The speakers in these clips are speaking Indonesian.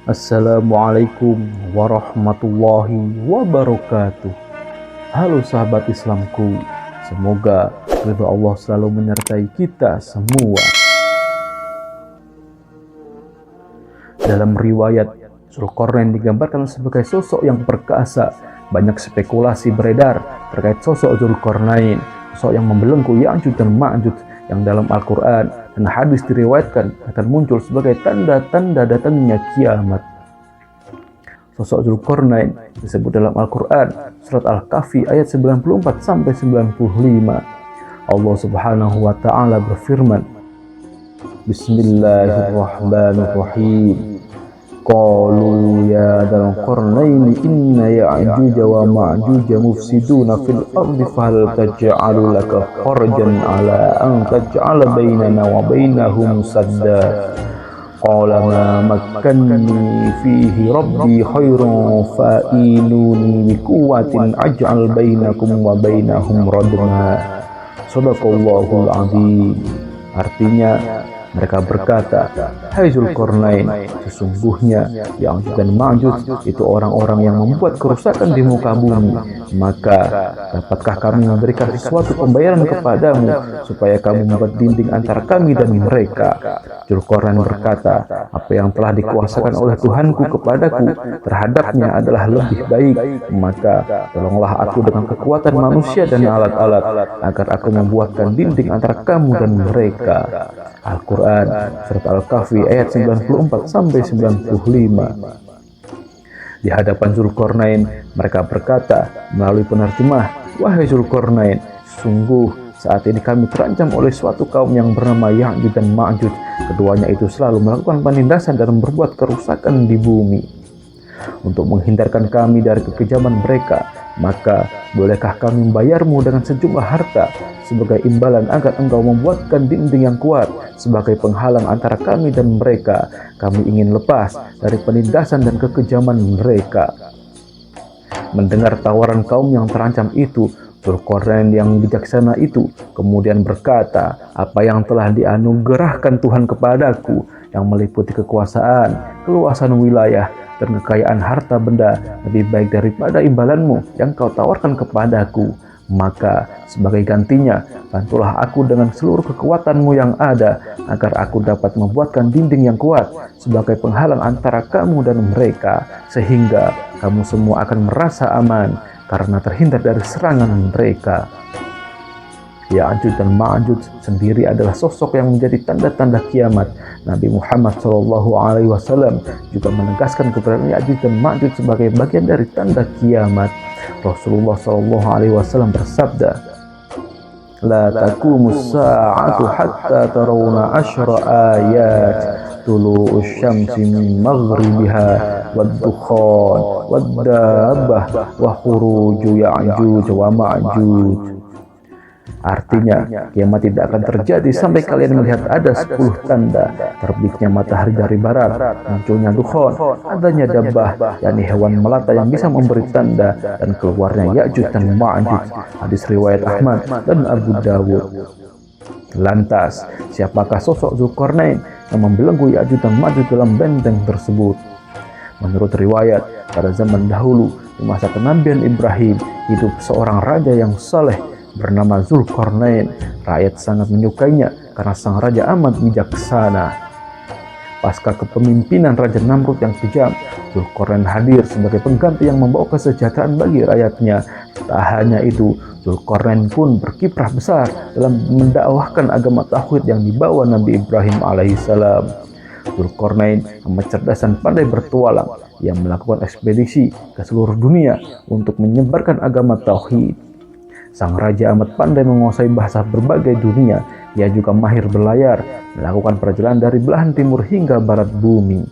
Assalamualaikum warahmatullahi wabarakatuh. Halo sahabat Islamku, semoga ridha Allah selalu menyertai kita semua. Dalam riwayat, Zulkarnain digambarkan sebagai sosok yang perkasa. Banyak spekulasi beredar terkait sosok Zulkarnain, sosok yang membelenggu Ya'juj dan Ma'juj yang dalam Al-Quran dan hadis diriwayatkan akan muncul sebagai tanda-tanda datangnya kiamat. Sosok Zulkarnain disebut dalam Al-Quran surat Al-Kahfi ayat 94-95. Allah Subhanahu wa Ta'ala berfirman, Bismillahirrahmanirrahim. Qalu ya dzal qarnaini inna ya'juj wa ma'juj mufsiduna fil ardi fahal taj'alu laka kharjan ala an taj'ala bainana wa bainahum sadda. Qala ma makkanni fihi rabbi khairun fa'inuni biquwwatin aj'al bainakum wa bainahum radma. Shadaqallahul azim. Artinya, mereka berkata, hai Zulkarnain, sesungguhnya Ya'juj dan Ma'juj itu orang-orang yang membuat kerusakan di muka bumi. Maka dapatkah kami memberikan sesuatu pembayaran kepadamu supaya kamu membuat dinding antara kami dan mereka? Zulkarnain berkata, apa yang telah dikuasakan oleh Tuhanku kepadaku terhadapnya adalah lebih baik. Maka tolonglah aku dengan kekuatan manusia dan alat-alat agar aku membuatkan dinding antara kamu dan mereka. Al-Quran surat Al-Kahfi ayat 94-95. Di hadapan Zulkarnain, mereka berkata melalui penerjemah, wahai Zulkarnain, sungguh saat ini kami terancam oleh suatu kaum yang bernama Ya'juj dan Ma'juj. Keduanya itu selalu melakukan penindasan dan berbuat kerusakan di bumi. Untuk menghindarkan kami dari kekejaman mereka, maka bolehkah kami membayarmu dengan sejumlah harta sebagai imbalan agar engkau membuatkan dinding yang kuat sebagai penghalang antara kami dan mereka. Kami ingin lepas dari penindasan dan kekejaman mereka. Mendengar tawaran kaum yang terancam itu, Zulkarnain yang bijaksana itu kemudian berkata, apa yang telah dianugerahkan Tuhan kepadaku yang meliputi kekuasaan, keluasan wilayah, dan kekayaan harta benda lebih baik daripada imbalanmu yang kau tawarkan kepadaku. Maka sebagai gantinya, bantulah aku dengan seluruh kekuatanmu yang ada agar aku dapat membuatkan dinding yang kuat sebagai penghalang antara kamu dan mereka, sehingga kamu semua akan merasa aman karena terhindar dari serangan mereka. Ya'juj dan Ma'juj sendiri adalah sosok yang menjadi tanda-tanda kiamat. Nabi Muhammad SAW juga menegaskan keberadaan Ya'juj dan Ma'juj sebagai bagian dari tanda kiamat. Rasulullah SAW bersabda, La taqumus sa'atu hatta tarawna asyra ayat tulu'us syamsi min maghribiha wad-dukhan wad-dabbah wa khuruju Ya'juj wa Ma'juj. Artinya, kiamat tidak akan terjadi sampai kalian melihat ada 10 tanda: terbitnya matahari dari barat, munculnya dukhan, adanya dabbah, yakni hewan melata yang bisa memberi tanda, dan keluarnya Ya'juj dan Ma'juj. Hadis riwayat Ahmad dan Abu Dawud. Lantas, siapakah sosok Zulkarnain yang membelenggu Ya'juj dan Ma'juj dalam benteng tersebut? Menurut riwayat, pada zaman dahulu, di masa kenabian Ibrahim, hidup seorang raja yang saleh bernama Zulkarnain. Rakyat sangat menyukainya karena sang raja amat bijaksana. Pasca kepemimpinan Raja Namrud yang kejam, Zulkarnain hadir sebagai pengganti yang membawa kesejahteraan bagi rakyatnya. Tak hanya itu, Zulkarnain pun berkiprah besar dalam mendakwahkan agama tauhid yang dibawa Nabi Ibrahim alaihissalam. Zulkarnain amat cerdas dan pandai bertualang, yang melakukan ekspedisi ke seluruh dunia untuk menyebarkan agama tauhid. Sang raja amat pandai menguasai bahasa berbagai dunia. Ia juga mahir berlayar, melakukan perjalanan dari belahan timur hingga barat bumi.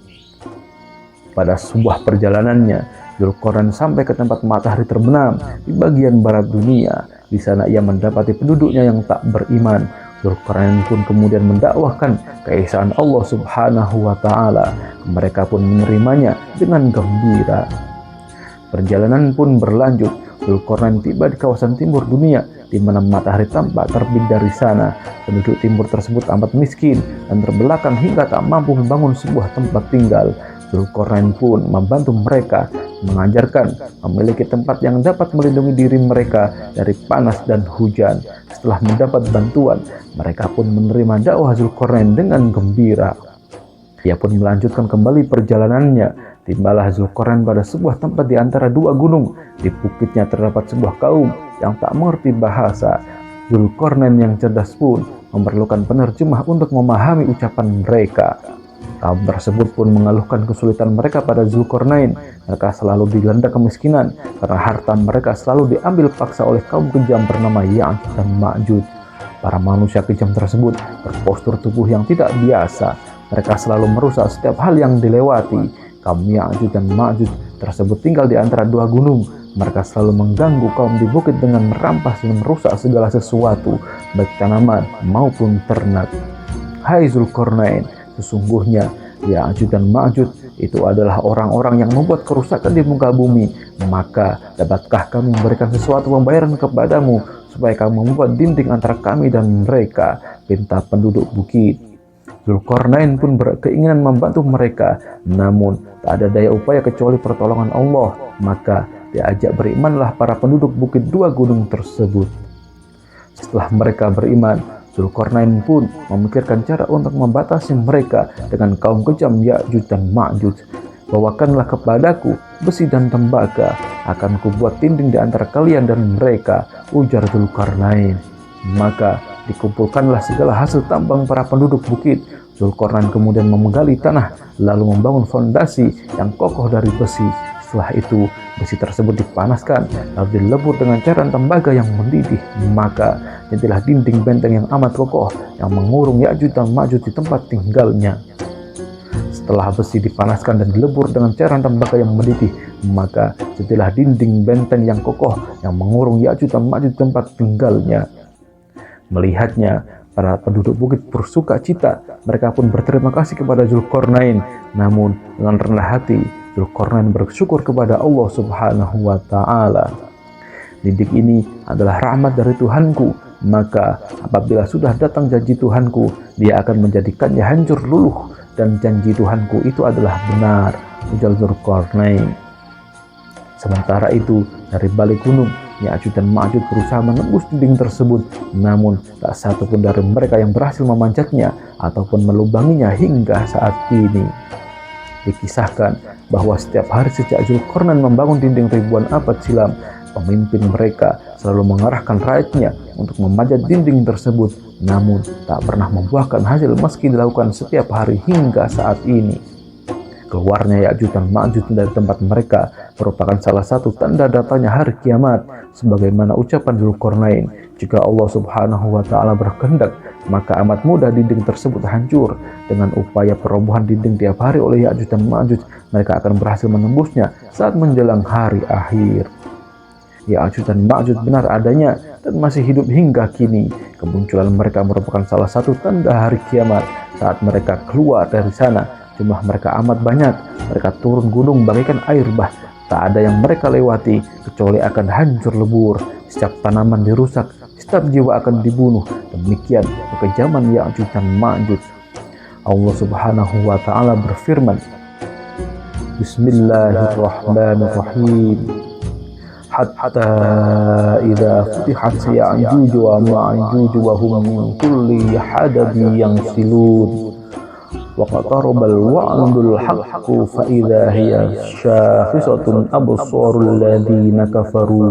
Pada sebuah perjalanannya, Zulkarnain sampai ke tempat matahari terbenam di bagian barat dunia. Di sana ia mendapati penduduknya yang tak beriman. Zulkarnain pun kemudian mendakwahkan keesaan Allah Subhanahu wa Ta'ala. Mereka pun menerimanya dengan gembira. Perjalanan pun berlanjut. Zulkarnain tiba di kawasan timur dunia, di mana matahari tampak terbit dari sana. Penduduk timur tersebut amat miskin dan terbelakang hingga tak mampu membangun sebuah tempat tinggal. Zulkarnain pun membantu mereka, mengajarkan memiliki tempat yang dapat melindungi diri mereka dari panas dan hujan. Setelah mendapat bantuan, mereka pun menerima dakwah Zulkarnain dengan gembira. Ia pun melanjutkan kembali perjalanannya. Tibalah Zulkarnain pada sebuah tempat di antara dua gunung. Di bukitnya terdapat sebuah kaum yang tak mengerti bahasa. Zulkarnain yang cerdas pun memerlukan penerjemah untuk memahami ucapan mereka. Kaum tersebut pun mengeluhkan kesulitan mereka pada Zulkarnain. Mereka selalu dilanda kemiskinan karena harta mereka selalu diambil paksa oleh kaum kejam bernama Ya'juj dan Ma'juj. Para manusia kejam tersebut berpostur tubuh yang tidak biasa. Mereka selalu merusak setiap hal yang dilewati. Kaum Ya'juj dan Ma'juj tersebut tinggal di antara dua gunung. Mereka selalu mengganggu kaum di bukit dengan merampas dan merusak segala sesuatu, baik tanaman maupun ternak. Hai Zulkarnain, sesungguhnya Ya'juj dan Ma'juj itu adalah orang-orang yang membuat kerusakan di muka bumi. Maka dapatkah kami memberikan sesuatu pembayaran kepadamu supaya kamu membuat dinding antara kami dan mereka? Pinta penduduk bukit. Zulkarnain pun berkeinginan membantu mereka, namun tak ada daya upaya kecuali pertolongan Allah. Maka diajak berimanlah para penduduk bukit dua gunung tersebut. Setelah mereka beriman, Zulkarnain pun memikirkan cara untuk membatasi mereka dengan kaum kejam Ya'juj dan Ma'juj. Bawakanlah kepadaku besi dan tembaga, akan kubuat dinding di antara kalian dan mereka, ujar Zulkarnain. Maka dikumpulkanlah segala hasil tambang para penduduk bukit. Zulkarnain kemudian menggali tanah, lalu membangun fondasi yang kokoh dari besi. Setelah itu, besi tersebut dipanaskan, lalu dilebur dengan cairan tembaga yang mendidih. Maka jadilah dinding benteng yang amat kokoh yang mengurung Ya'juj dan Ma'juj di tempat tinggalnya. Setelah besi dipanaskan dan dilebur dengan cairan tembaga yang mendidih, maka jadilah dinding benteng yang kokoh yang mengurung Ya'juj dan Ma'juj di tempat tinggalnya. Melihatnya, para penduduk bukit bersuka cita. Mereka pun berterima kasih kepada Zulkarnain. Namun dengan rendah hati, Zulkarnain bersyukur kepada Allah Subhanahu wa Ta'ala. Dinding ini adalah rahmat dari Tuhanku, maka apabila sudah datang janji Tuhanku, Dia akan menjadikannya hancur luluh, dan janji Tuhanku itu adalah benar, ujar Zulkarnain. Sementara itu, dari balik gunung, Ya'juj dan Ma'juj berusaha menembus dinding tersebut, namun tak satu pun dari mereka yang berhasil memanjatnya ataupun melubanginya hingga saat ini. Dikisahkan bahwa setiap hari sejak Zulkarnain membangun dinding ribuan abad silam, pemimpin mereka selalu mengarahkan rakyatnya untuk memanjat dinding tersebut, namun tak pernah membuahkan hasil meski dilakukan setiap hari hingga saat ini. Keluarnya Ya'juj dan Ma'juj dari tempat mereka merupakan salah satu tanda datangnya hari kiamat, sebagaimana ucapan Zulkarnain, jika Allah Subhanahu wa Ta'ala berkehendak, maka amat mudah dinding tersebut hancur. Dengan upaya perobohan dinding tiap hari oleh Ya'juj dan Ma'juj, mereka akan berhasil menembusnya saat menjelang hari akhir. Ya'juj dan Ma'juj benar adanya dan masih hidup hingga kini. Kemunculan mereka merupakan salah satu tanda hari kiamat. Saat mereka keluar dari sana, jumlah mereka amat banyak. Mereka turun gunung bagaikan air bah. Tak ada yang mereka lewati kecuali akan hancur lebur. Setiap tanaman dirusak, setiap jiwa akan dibunuh. Demikian kekejaman Ya'juj dan Ma'juj. Allah Subhanahu wa Ta'ala berfirman, Bismillahirrahmanirrahim. Hatta idza futihat Ya'juj wa Ma'juj wa hum min kulli hadabin yansilun. وَقَتَرَبَ الْوَعْدُ الْحَقُّ فَإِذَا هِيَ شَاخِصَةٌ أَبْصَارُ الَّذِينَ كَفَرُوا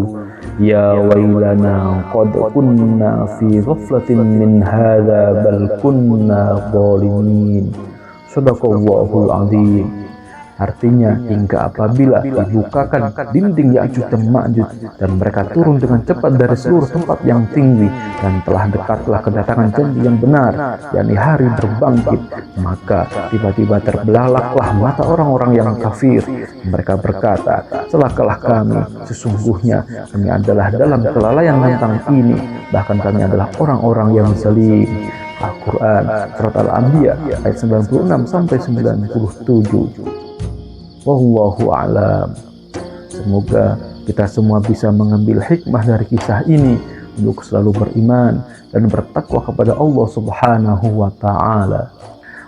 يَا وَيْلَنَا قَدْ كُنَّا فِي غَفْلَةٍ مِّنْ هَذَا بَلْ كُنَّا ظَالِمِينَ. Shadaqallahul Azim. Artinya, hingga apabila dibukakan dinding Ya'juj dan Ma'juj dan mereka turun dengan cepat dari seluruh tempat yang tinggi dan telah dekatlah kedatangan janji yang benar, yakni hari berbangkit, maka tiba-tiba terbelalaklah mata orang-orang yang kafir. Mereka berkata, celakalah kami, sesungguhnya kami adalah dalam kelalaian tentang ini, bahkan kami adalah orang-orang yang zalim. Al-Quran Surat Al-Anbiya ayat 96-97. Wallahu a'lam. Semoga kita semua bisa mengambil hikmah dari kisah ini untuk selalu beriman dan bertakwa kepada Allah Subhanahu wa Ta'ala.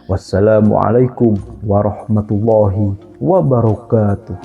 Wassalamualaikum warahmatullahi wabarakatuh.